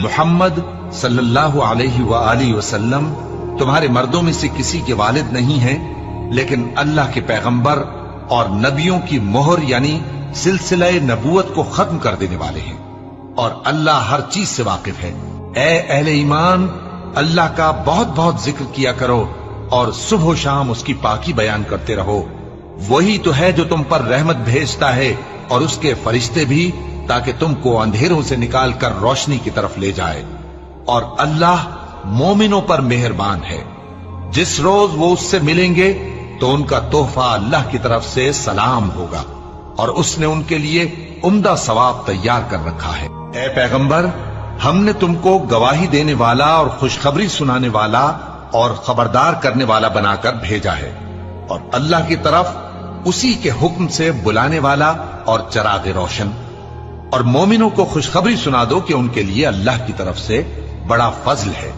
محمد صلی اللہ علیہ وآلہ وسلم تمہارے مردوں میں سے کسی کے والد نہیں ہیں، لیکن اللہ کے پیغمبر اور نبیوں کی مہر یعنی سلسلہ نبوت کو ختم کر دینے والے ہیں، اور اللہ ہر چیز سے واقف ہے۔ اے اہل ایمان، اللہ کا بہت بہت ذکر کیا کرو اور صبح و شام اس کی پاکی بیان کرتے رہو۔ وہی تو ہے جو تم پر رحمت بھیجتا ہے اور اس کے فرشتے بھی، تاکہ تم کو اندھیروں سے نکال کر روشنی کی طرف لے جائے، اور اللہ مومنوں پر مہربان ہے۔ جس روز وہ اس سے ملیں گے تو ان کا تحفہ اللہ کی طرف سے سلام ہوگا، اور اس نے ان کے لیے عمدہ ثواب تیار کر رکھا ہے۔ اے پیغمبر، ہم نے تم کو گواہی دینے والا اور خوشخبری سنانے والا اور خبردار کرنے والا بنا کر بھیجا ہے، اور اللہ کی طرف اسی کے حکم سے بلانے والا اور چراغ روشن۔ اور مومنوں کو خوشخبری سنا دو کہ ان کے لیے اللہ کی طرف سے بڑا فضل ہے۔